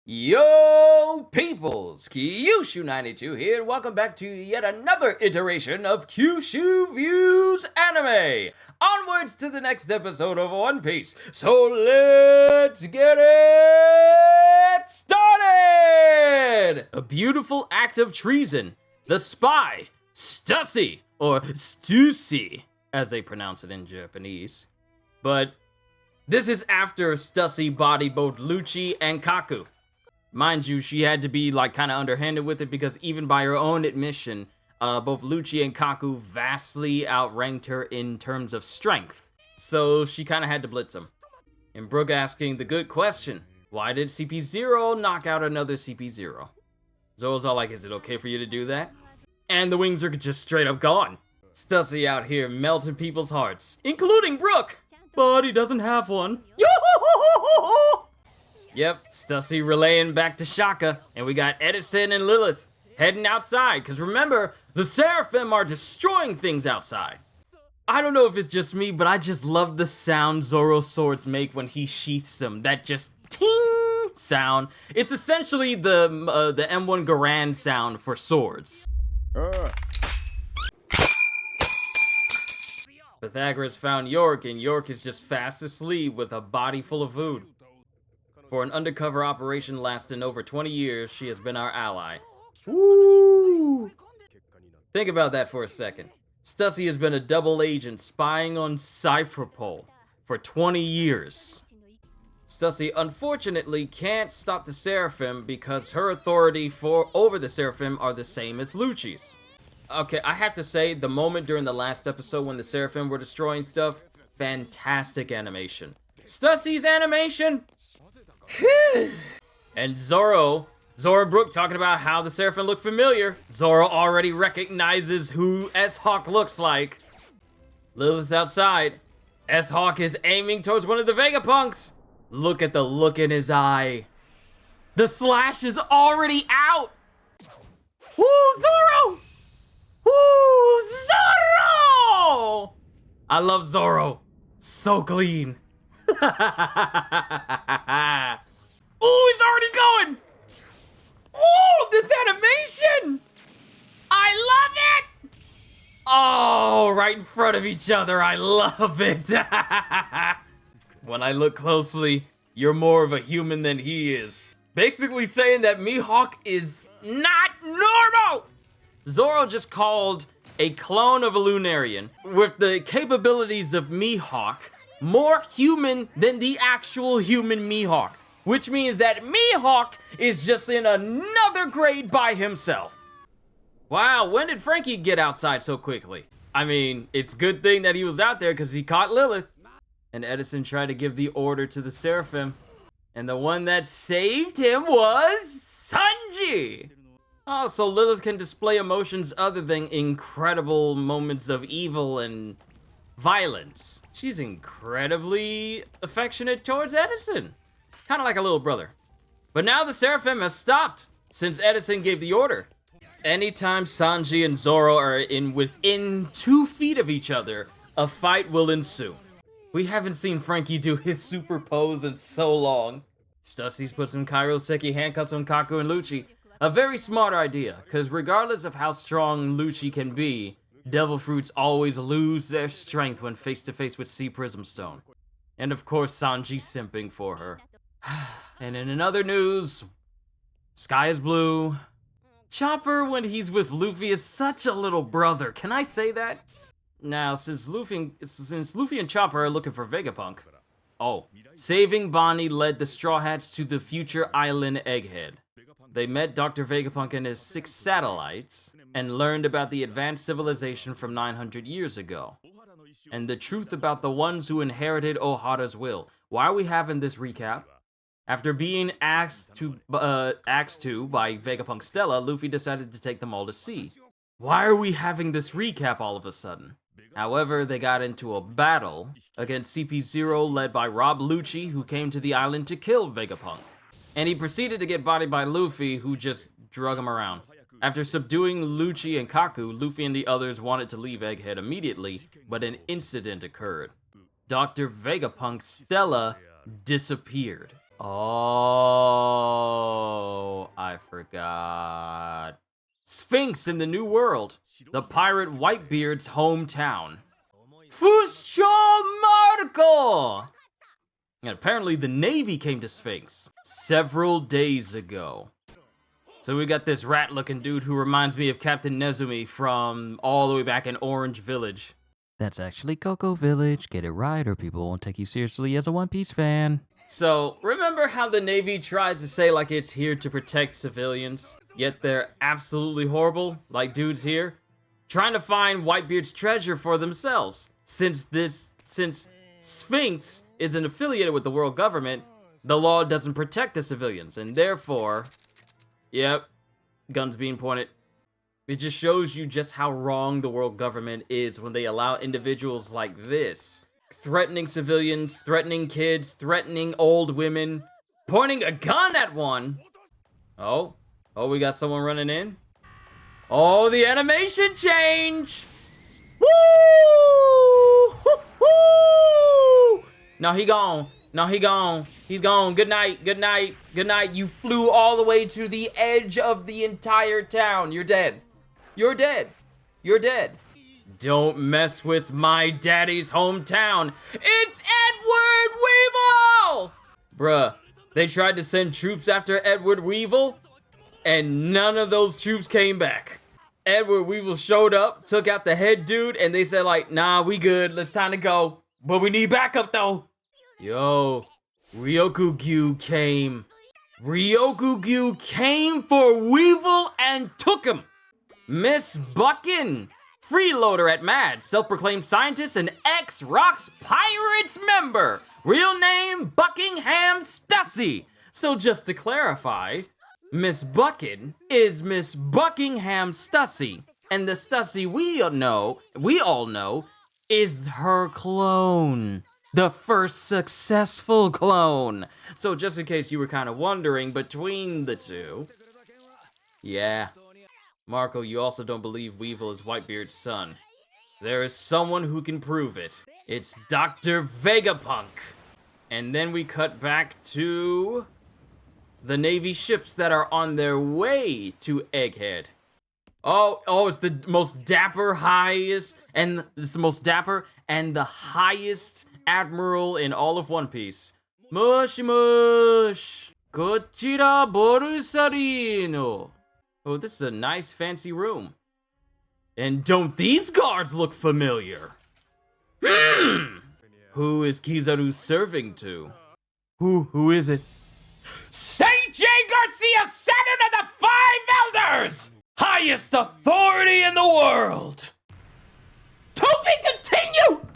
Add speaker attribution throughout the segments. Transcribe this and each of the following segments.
Speaker 1: Yo, peoples! qushu92 here, and welcome back to yet another iteration of Qushu Views Anime! Onwards to the next episode of One Piece, so let's get it started! A beautiful act of treason. The spy, Stussy, or Stussy, as they pronounce it in Japanese. But this is after Stussy bodied both Lucci and Kaku. Mind you, she had to be kind of underhanded with it because even by her own admission, both Lucci and Kaku vastly outranked her in terms of strength. So she kind of had to blitz them. And Brooke asking the good question, why did CP0 knock out another CP0? Zoro's all like, is it okay for you to do that? And the wings are just straight up gone. Stussy out here melting people's hearts, including Brooke. But he doesn't have one. Yep, Stussy relaying back to Shaka, and we got Edison and Lilith heading outside, because remember, the Seraphim are destroying things outside. I don't know if it's just me, but I just love the sound Zoro's swords make when he sheaths them. That just ting sound. It's essentially the M1 Garand sound for swords. Pythagoras found York, and York is just fast asleep with a body full of food. For an undercover operation lasting over 20 years, she has been our ally. Woo! Think about that for a second. Stussy has been a double agent spying on Cypherpole for 20 years. Stussy unfortunately can't stop the Seraphim because her authority over the Seraphim are the same as Lucci's. Okay, I have to say, the moment during the last episode when the Seraphim were destroying stuff, fantastic animation. Stussy's animation? And Zoro and Brooke talking about how the Seraphim look familiar. Zoro already recognizes who S-Hawk looks like. Lilith's outside. S-Hawk is aiming towards one of the Vegapunks. Look at the look in his eye. The slash is already out. Woo, Zoro! Woo, Zoro! I love Zoro. So clean. Ooh, he's already going! Ooh, this animation! I love it! Oh, right in front of each other, I love it! When I look closely, you're more of a human than he is. Basically saying that Mihawk is not normal! Zoro just called a clone of a Lunarian with the capabilities of Mihawk more human than the actual human Mihawk. Which means that Mihawk is just in another grade by himself. Wow, when did Frankie get outside so quickly? I mean, it's a good thing that he was out there because he caught Lilith. And Edison tried to give the order to the Seraphim. And the one that saved him was Sanji. Oh, so Lilith can display emotions other than incredible moments of evil and violence. She's incredibly affectionate towards Edison. Kind of like a little brother. But now the Seraphim have stopped since Edison gave the order. Anytime Sanji and Zoro are within 2 feet of each other, a fight will ensue. We haven't seen Frankie do his super pose in so long. Stussy's put some Kairoseki handcuffs on Kaku and Lucci. A very smart idea, because regardless of how strong Lucci can be, Devil Fruits always lose their strength when face to face with Sea Prism Stone. And of course Sanji simping for her. And in another news, sky is blue. Chopper, when he's with Luffy, is such a little brother. Can I say that? Now, since Luffy and Chopper are looking for Vegapunk. Oh, saving Bonnie led the Straw Hats to the future island Egghead. They met Dr. Vegapunk and his 6 satellites and learned about the advanced civilization from 900 years ago. And the truth about the ones who inherited Ohara's will. Why are we having this recap? After being asked to by Vegapunk Stella, Luffy decided to take them all to sea. Why are we having this recap all of a sudden? However, they got into a battle against CP0 led by Rob Lucci, who came to the island to kill Vegapunk. And he proceeded to get bodied by Luffy, who just drug him around. After subduing Lucci and Kaku, Luffy and the others wanted to leave Egghead immediately, but an incident occurred. Dr. Vegapunk Stella disappeared. Oh. forgot. Sphinx in the New World, the pirate Whitebeard's hometown. Fuscho Marco! And apparently the Navy came to Sphinx several days ago. So we got this rat-looking dude who reminds me of Captain Nezumi from all the way back in Orange Village. That's actually Cocoa Village. Get it right or people won't take you seriously as a One Piece fan. So, remember how the Navy tries to say like it's here to protect civilians, yet they're absolutely horrible, like dudes here? Trying to find Whitebeard's treasure for themselves. Since Sphinx isn't affiliated with the world government, the law doesn't protect the civilians, and therefore, yep, guns being pointed. It just shows you just how wrong the world government is when they allow individuals like this, threatening civilians, threatening kids, threatening old women, pointing a gun at one. Oh, we got someone running in. Oh, the animation change! Woo! Woo! No, he gone. No, he gone. He's gone. Good night. Good night. Good night. You flew all the way to the edge of the entire town. You're dead. You're dead. You're dead. Don't mess with my daddy's hometown. It's Edward Weevil! Bruh, they tried to send troops after Edward Weevil, and none of those troops came back. Edward Weevil showed up, took out the head dude, and they said like, nah, we good. It's time to go. But we need backup though. Yo, Ryokugyu came. Ryokugyu came for Weevil and took him. Miss Buckin, freeloader at MAD, self-proclaimed scientist and ex-Rocks Pirates member. Real name, Buckingham Stussy. So just to clarify, Miss Buckin is Miss Buckingham Stussy. And the Stussy we all know, is her clone. The first successful clone. So just in case you were kind of wondering between the two, yeah. Marco, you also don't believe Weevil is Whitebeard's son. There is someone who can prove it. It's Dr. Vegapunk. And then we cut back to the Navy ships that are on their way to Egghead. Oh, it's the most dapper, and the highest admiral in all of One Piece. Mush mush, kochira borusarino. Oh, this is a nice fancy room. And don't these guards look familiar? Who is Kizaru serving to? Who is it? Saint J. Garcia, Saturn of the Five Elders! Highest authority in the world! To be continued!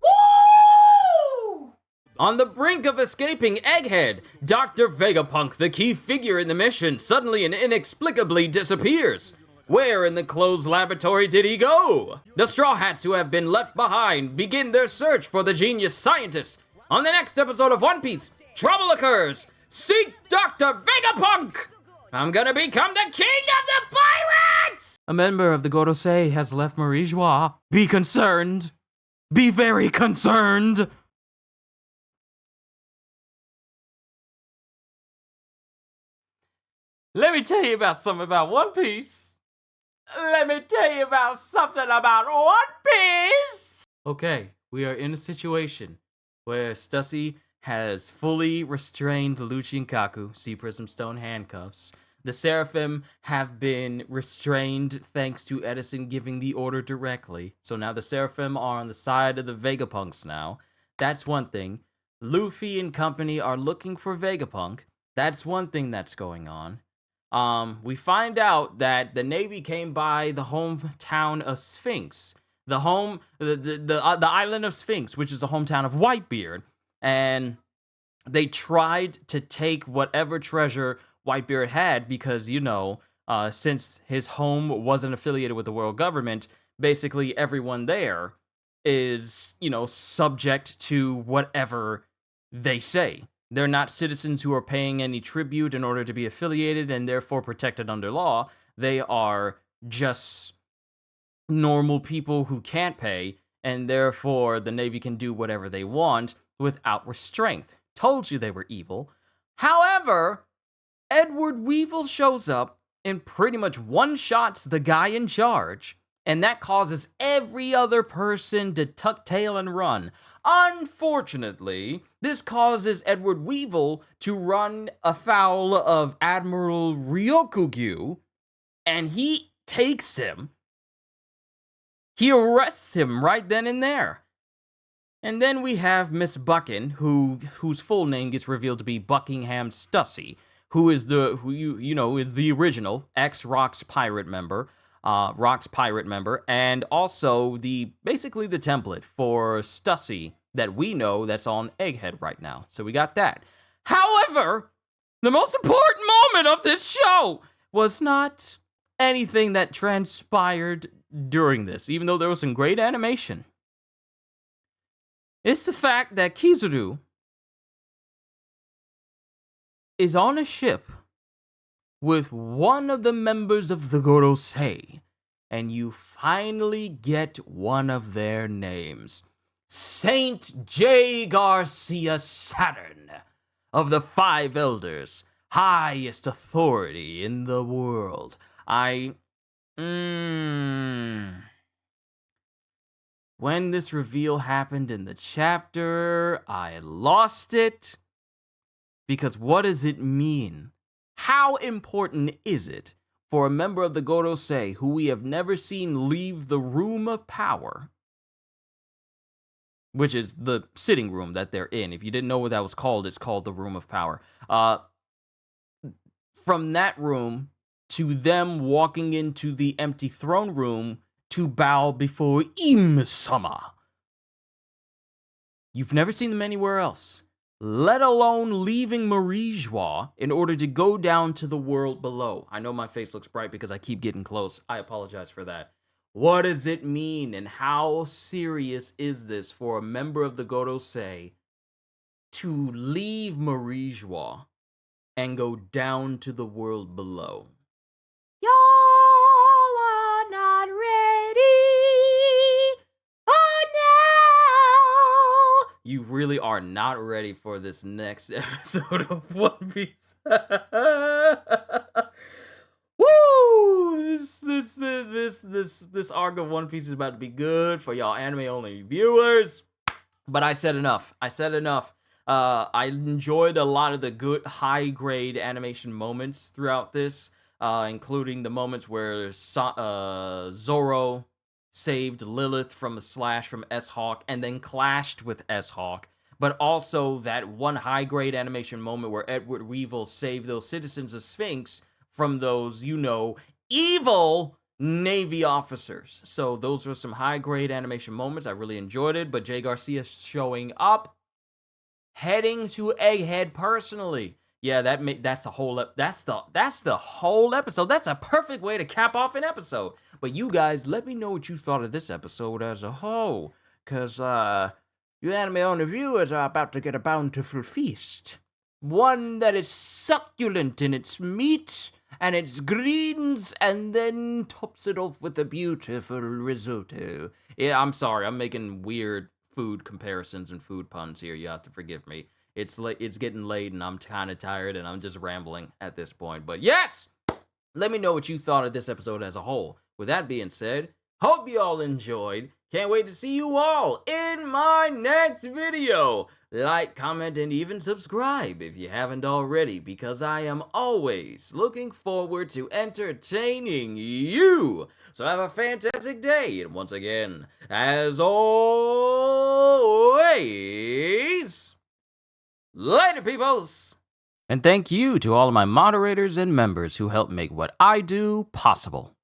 Speaker 1: Woo! On the brink of escaping Egghead, Dr. Vegapunk, the key figure in the mission, suddenly and inexplicably disappears. Where in the closed laboratory did he go? The Straw Hats who have been left behind begin their search for the genius scientist. On the next episode of One Piece, trouble occurs. Seek Dr. Vegapunk! I'm gonna become the king of the pirates! A member of the Gorosei has left Marie Joie. Be concerned. Be very concerned. Let me tell you about something about One Piece. Let me tell you about something about One Piece. Okay, we are in a situation where Stussy has fully restrained Lucci and Kaku, Sea Prism Stone handcuffs. The Seraphim have been restrained thanks to Edison giving the order directly. So now the Seraphim are on the side of the Vegapunks now. That's one thing. Luffy and company are looking for Vegapunk. That's one thing that's going on. We find out that the Navy came by the hometown of Sphinx. The island of Sphinx, which is the hometown of Whitebeard. And they tried to take whatever treasure Whitebeard had because, since his home wasn't affiliated with the world government, basically everyone there is, subject to whatever they say. They're not citizens who are paying any tribute in order to be affiliated and therefore protected under law. They are just normal people who can't pay, and therefore the Navy can do whatever they want without restraint. Told you they were evil. However, Edward Weevil shows up and pretty much one-shots the guy in charge, and that causes every other person to tuck tail and run. Unfortunately, this causes Edward Weevil to run afoul of Admiral Ryokugyu, and he takes him. He arrests him right then and there. And then we have Miss Buckin, whose full name gets revealed to be Buckingham Stussy, who is the original ex-Rock's pirate member, and also basically the template for Stussy that we know that's on Egghead right now. So we got that. However, the most important moment of this show was not anything that transpired during this, even though there was some great animation. It's the fact that Kizuru is on a ship with one of the members of the Gorosei, and you finally get one of their names. Saint J. Garcia Saturn of the Five Elders, highest authority in the world. When this reveal happened in the chapter, I lost it. Because what does it mean? How important is it for a member of the Gorosei who we have never seen leave the Room of Power, which is the sitting room that they're in? If you didn't know what that was called, it's called the Room of Power. From that room to them walking into the empty throne room to bow before Im-sama. You've never seen them anywhere else, let alone leaving Marie-Joie in order to go down to the world below. I know my face looks bright because I keep getting close. I apologize for that. What does it mean, and how serious is this for a member of the Gorosei to leave Marie-Joie and go down to the world below? Y'all are not ready. Oh no! You really are not ready for this next episode of One Piece. Woo! This arc of One Piece is about to be good for y'all anime-only viewers. But I said enough. I enjoyed a lot of the good high-grade animation moments throughout this. Including the moments where Zoro saved Lilith from a slash from S-Hawk and then clashed with S-Hawk, but also that one high-grade animation moment where Edward Weevil saved those citizens of Sphinx from those, evil Navy officers. So those were some high-grade animation moments. I really enjoyed it, but Jay Garcia showing up, heading to Egghead personally. Yeah, that's the whole that's the whole episode. That's a perfect way to cap off an episode. But you guys, let me know what you thought of this episode as a whole, cause you anime-only viewers are about to get a bountiful feast, one that is succulent in its meat and its greens, and then tops it off with a beautiful risotto. Yeah, I'm sorry, I'm making weird food comparisons and food puns here. You have to forgive me. It's getting late and I'm kind of tired and I'm just rambling at this point. But yes, let me know what you thought of this episode as a whole. With that being said, hope you all enjoyed. Can't wait to see you all in my next video. Like, comment, and even subscribe if you haven't already, because I am always looking forward to entertaining you. So have a fantastic day, and once again, as always, later, peoples! And thank you to all of my moderators and members who help make what I do possible.